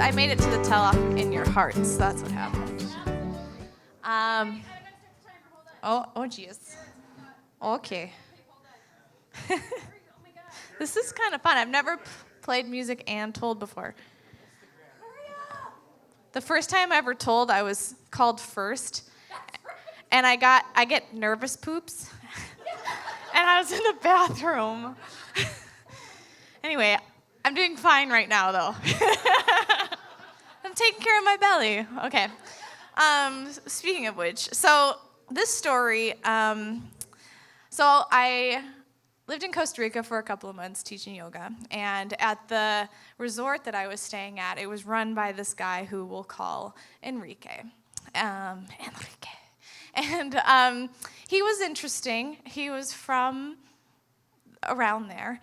I made it to the tell-off in your hearts. That's what happened. Oh, geez. Okay. This is kind of fun. I've never played music and told before. The first time I ever told, I was called first, and I get nervous poops, and I was in the bathroom. Anyway, I'm doing fine right now, though. I'm taking care of my belly. Okay. Speaking of which, so this story, so I lived in Costa Rica for a couple of months teaching yoga, and at the resort that I was staying at, it was run by this guy who we'll call Enrique. Enrique. And he was interesting. He was from around there.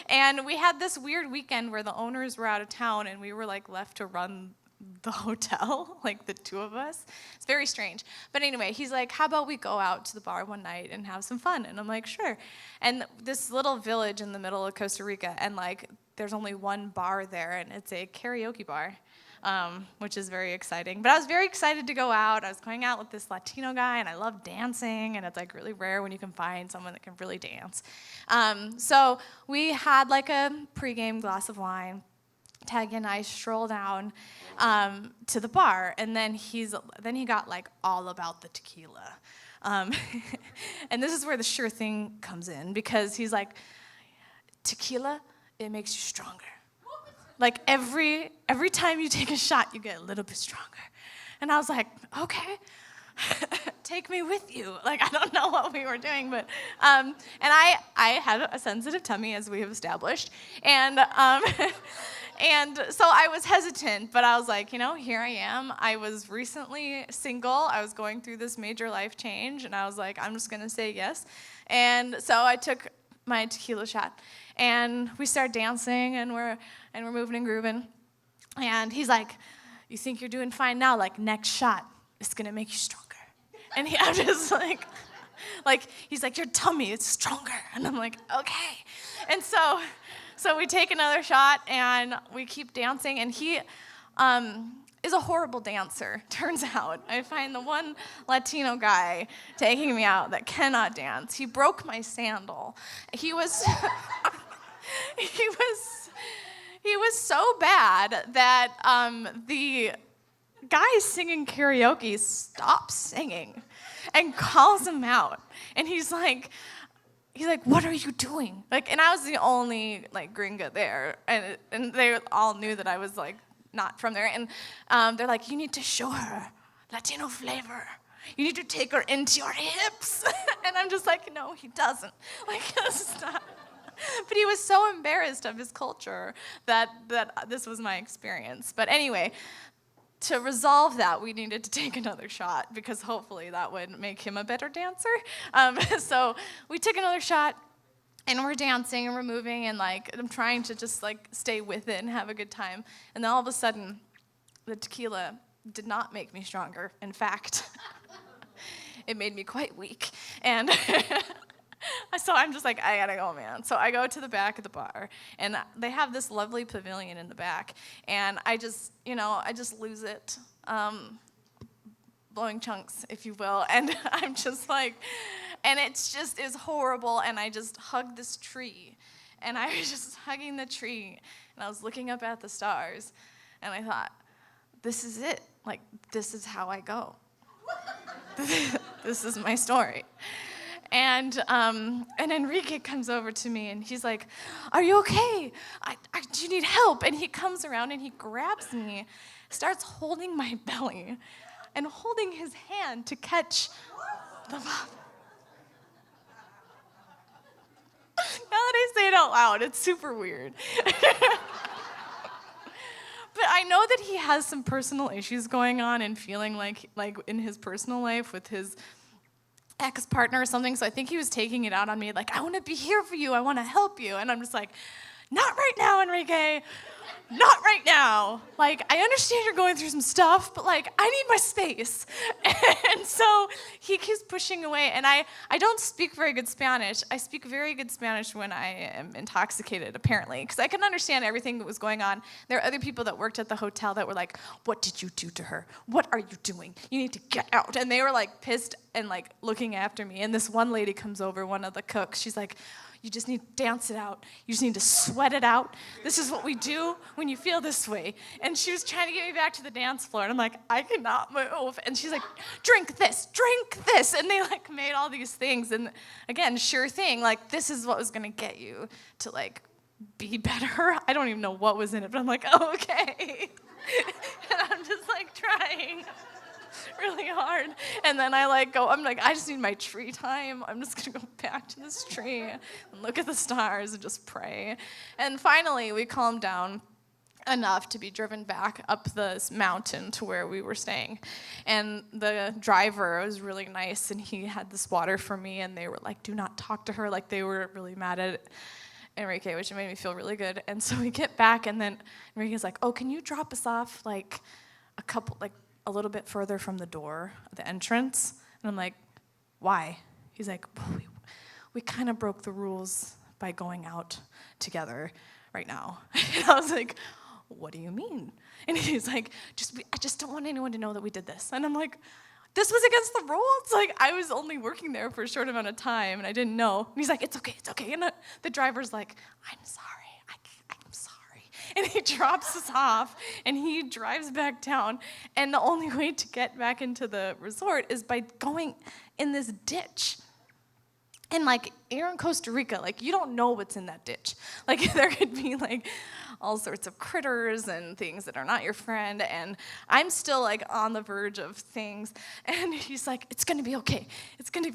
And we had this weird weekend where the owners were out of town, and we were like left to run the hotel, like the two of us. It's very strange. But anyway, he's like, how about we go out to the bar one night and have some fun? And I'm like, sure. And this little village in the middle of Costa Rica, and like there's only one bar there, and it's a karaoke bar, which is very exciting. But I was very excited to go out. I was going out with this Latino guy, and I love dancing, and it's like really rare when you can find someone that can really dance. So we had like a pregame glass of wine. Taggy and I stroll down to the bar, and then he got like all about the tequila, and this is where the sure thing comes in, because he's like, tequila, it makes you stronger. Like every time you take a shot, you get a little bit stronger. And I was like, okay, take me with you. Like, I don't know what we were doing, but and I had a sensitive tummy, as we have established, and. And so I was hesitant, but I was like, here I am. I was recently single. I was going through this major life change, and I was like, I'm just going to say yes. And so I took my tequila shot, and we started dancing, and we're moving and grooving. And he's like, you think you're doing fine now? Like, next shot is going to make you stronger. And I'm just like, he's like, your tummy is stronger. And I'm like, okay. And so we take another shot, and we keep dancing, and he is a horrible dancer, turns out. I find the one Latino guy taking me out that cannot dance. He broke my sandal. He was he was so bad that the guy singing karaoke stops singing and calls him out, and he's like, what are you doing? Like, and I was the only like gringa there, and they all knew that I was like not from there, and they're like, you need to show her Latino flavor. You need to take her into your hips. And I'm just like, no, he doesn't. Like, this is not. But he was so embarrassed of his culture that this was my experience. But anyway, to resolve that, we needed to take another shot, because hopefully that would make him a better dancer. So we took another shot, and we're dancing, and we're moving, and like I'm trying to just like stay with it and have a good time. And then all of a sudden, the tequila did not make me stronger. In fact, it made me quite weak. And so I'm just like, I gotta go, man. So I go to the back of the bar, and they have this lovely pavilion in the back, and I just lose it, blowing chunks, if you will, and I'm just like, and it's just is horrible, and I just hug this tree, and I was just hugging the tree, and I was looking up at the stars, and I thought, this is it, like, this is how I go. This is my story. And Enrique comes over to me, and he's like, are you okay? Do you need help? And he comes around, and he grabs me, starts holding my belly, and holding his hand to catch the pop. Now that I say it out loud, it's super weird. But I know that he has some personal issues going on and feeling like in his personal life with his ex-partner or something, so I think he was taking it out on me, like, I want to be here for you, I want to help you, and I'm just like, not right now, Enrique, not right now. Like, I understand you're going through some stuff, but like, I need my space. And so he keeps pushing away, and I don't speak very good Spanish. I speak very good Spanish when I am intoxicated, apparently, because I can understand everything that was going on. There are other people that worked at the hotel that were like, what did you do to her? What are you doing? You need to get out. And they were like pissed and like looking after me. And this one lady comes over, one of the cooks. She's like, you just need to dance it out. You just need to sweat it out. This is what we do when you feel this way. And she was trying to get me back to the dance floor. And I'm like, I cannot move. And she's like, drink this. And they like made all these things. And again, sure thing, like this is what was gonna get you to like be better. I don't even know what was in it, but I'm like, oh, okay. And I'm just like trying really hard. And then I'm like, I just need my tree time. I'm just gonna go back to this tree and look at the stars and just pray. And finally, we calmed down enough to be driven back up this mountain to where we were staying. And the driver was really nice, and he had this water for me, and they were like, do not talk to her. Like, they were really mad at Enrique, which made me feel really good. And so we get back, and then Enrique's like, oh, can you drop us off like a little bit further from the door, the entrance? And I'm like, why? He's like, well, we kind of broke the rules by going out together right now. And I was like, what do you mean? And he's like, I just don't want anyone to know that we did this. And I'm like, this was against the rules? Like, I was only working there for a short amount of time, and I didn't know. And he's like, it's okay. And the driver's like, I'm sorry. I'm sorry. And he drops us off, and he drives back down. And the only way to get back into the resort is by going in this ditch. And like, you're in Costa Rica, like, you don't know what's in that ditch. Like, there could be like all sorts of critters and things that are not your friend, and I'm still like on the verge of things, and he's like, it's gonna be okay.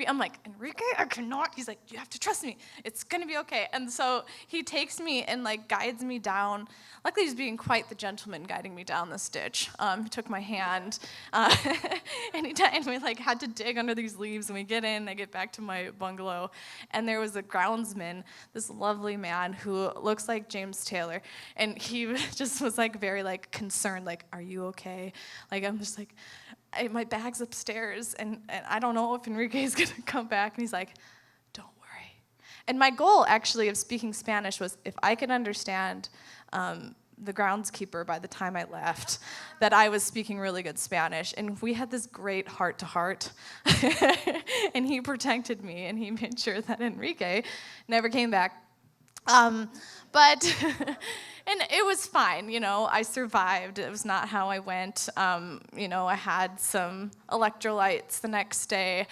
I'm like, Enrique, I cannot. He's like, you have to trust me. It's gonna be okay. And so he takes me and like guides me down. Luckily, he's being quite the gentleman guiding me down this ditch. He took my hand, and we like had to dig under these leaves, and we get in, I get back to my bungalow, and there was a groundsman, this lovely man who looks like James Taylor, and he just was like very like concerned, like, are you okay? Like, I'm just like, my bag's upstairs, and I don't know if Enrique's gonna come back. And he's like, don't worry. And my goal actually of speaking Spanish was if I could understand the groundskeeper by the time I left, that I was speaking really good Spanish. And we had this great heart-to-heart, and he protected me, and he made sure that Enrique never came back. But and it was fine, you know, I survived. It was not how I went. You know, I had some electrolytes the next day.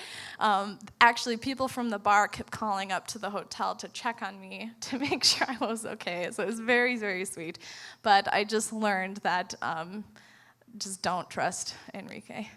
Actually, people from the bar kept calling up to the hotel to check on me to make sure I was okay. So it was very, very sweet. But I just learned that just don't trust Enrique.